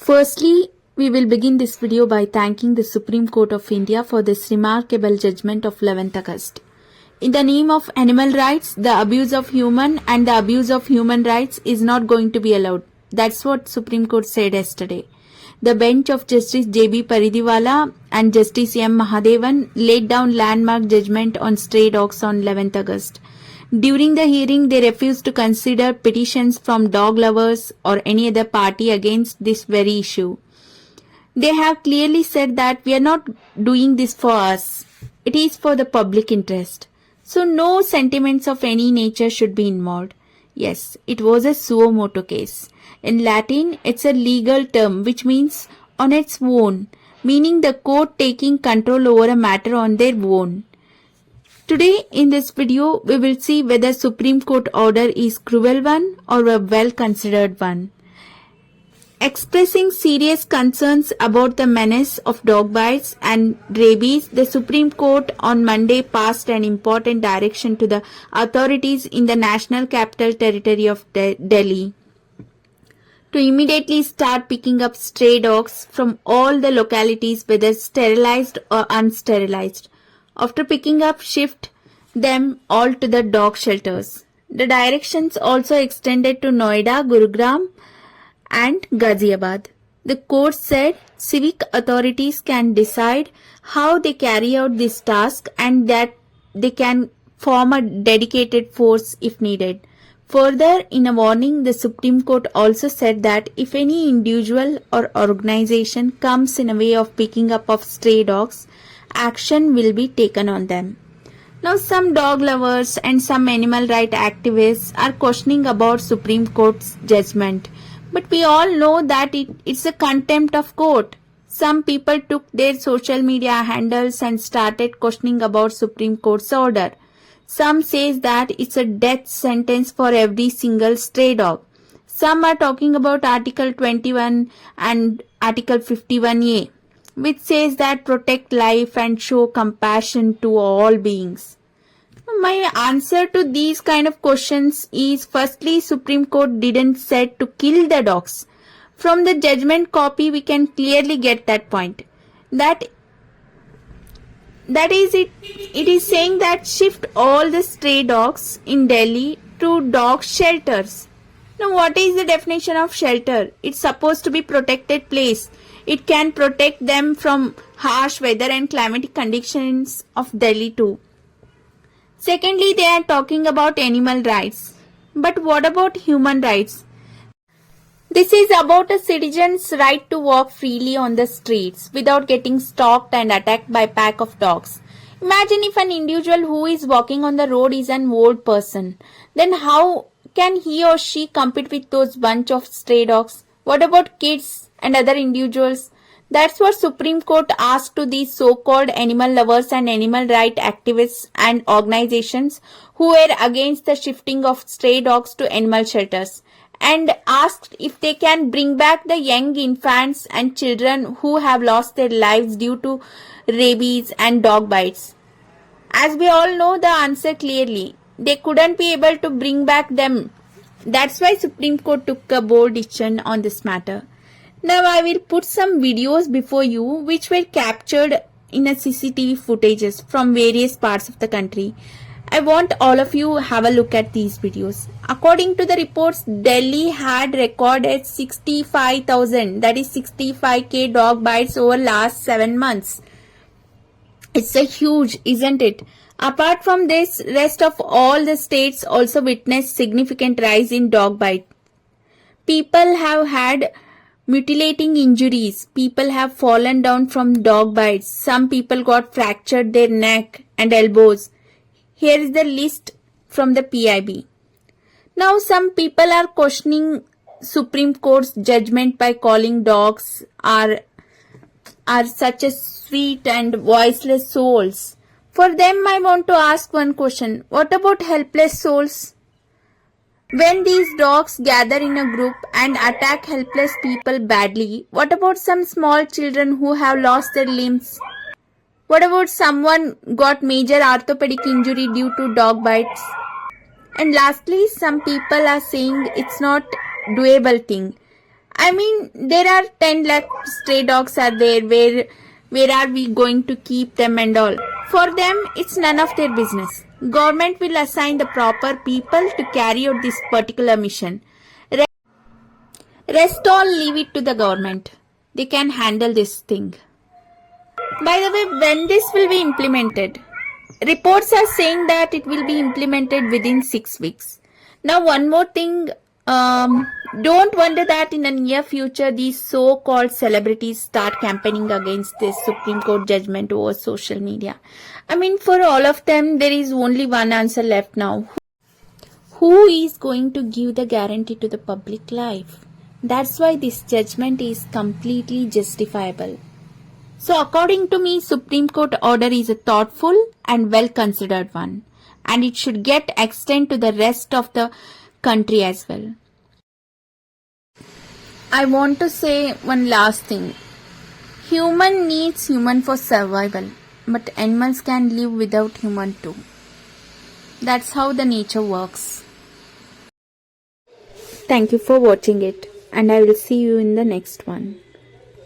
Firstly, we will begin this video by thanking the Supreme Court of India for this remarkable judgment of 11th August. In the name of animal rights, the abuse of human rights is not going to be allowed. That's what Supreme Court said yesterday. The bench of Justice J.B. Paridiwala and Justice M. Mahadevan laid down landmark judgment on stray dogs on 11th August. During the hearing, they refused to consider petitions from dog lovers or any other party against this very issue. They have clearly said that we are not doing this for us. It is for the public interest. So no sentiments of any nature should be involved. Yes, it was a suo motu case. In Latin, it's a legal term which means on its own, meaning the court taking control over a matter on their own. Today in this video, we will see whether Supreme Court order is cruel one or a well-considered one. Expressing serious concerns about the menace of dog bites and rabies, the Supreme Court on Monday passed an important direction to the authorities in the National Capital Territory of Delhi to immediately start picking up stray dogs from all the localities, whether sterilized or unsterilized. After picking up, shift them all to the dog shelters. The directions also extended to Noida, Gurugram, and Ghaziabad. The court said civic authorities can decide how they carry out this task and that they can form a dedicated force if needed. Further, in a warning, the Supreme Court also said that if any individual or organization comes in a way of picking up of stray dogs, action will be taken on them. Now, some dog lovers and some animal rights activists are questioning about Supreme Court's judgment. But we all know that it's a contempt of court. Some people took their social media handles and started questioning about Supreme Court's order. Some says that it's a death sentence for every single stray dog. Some are talking about Article 21 and Article 51A, which says that protect life and show compassion to all beings. My answer to these kind of questions is, firstly, Supreme Court didn't said to kill the dogs. From the judgment copy, we can clearly get that point. That is it. It is saying that shift all the stray dogs in Delhi to dog shelters. Now, what is the definition of shelter? It's supposed to be protected place. It can protect them from harsh weather and climatic conditions of Delhi too. Secondly, they are talking about animal rights. But what about human rights? This is about a citizen's right to walk freely on the streets without getting stalked and attacked by a pack of dogs. Imagine if an individual who is walking on the road is an old person. Then how can he or she compete with those bunch of stray dogs? What about kids and other individuals? That's what Supreme Court asked to these so-called animal lovers and animal rights activists and organizations who were against the shifting of stray dogs to animal shelters, and asked if they can bring back the young infants and children who have lost their lives due to rabies and dog bites. As we all know the answer clearly, they couldn't be able to bring back them. That's why Supreme Court took a bold decision on this matter. Now I will put some videos before you which were captured in a CCTV footages from various parts of the country. I want all of you have a look at these videos. According to the reports, Delhi had recorded 65,000, that is 65k dog bites over last 7 months. It's a huge, isn't it? Apart from this, rest of all the states also witnessed significant rise in dog bite. People have had mutilating injuries. People have fallen down from dog bites. Some people got fractured their neck and elbows. Here is the list from the PIB. Now some people are questioning Supreme Court's judgment by calling dogs are such a sweet and voiceless souls. For them, I want to ask one question. What about helpless souls? When these dogs gather in a group and attack helpless people badly, what about some small children who have lost their limbs? What about someone got major orthopedic injury due to dog bites? And lastly, some people are saying it's not doable thing. I mean, there are 10 lakh stray dogs are there. Where are we going to keep them and all? For them, it's none of their business. Government will assign the proper people to carry out this particular mission. Rest all leave it to the government. They can handle this thing. By the way, when this will be implemented? Reports are saying that it will be implemented within 6 weeks. Now, one more thing, don't wonder that in the near future these so-called celebrities start campaigning against this Supreme Court judgment over social media. I mean, for all of them, there is only one answer left now. Who is going to give the guarantee to the public life? That's why this judgment is completely justifiable. So according to me, Supreme Court order is a thoughtful and well considered one, and it should get extended to the rest of the country as well. I want to say one last thing. Human needs human for survival, but animals can live without human too. That's how the nature works. Thank you for watching it, and I will see you in the next one.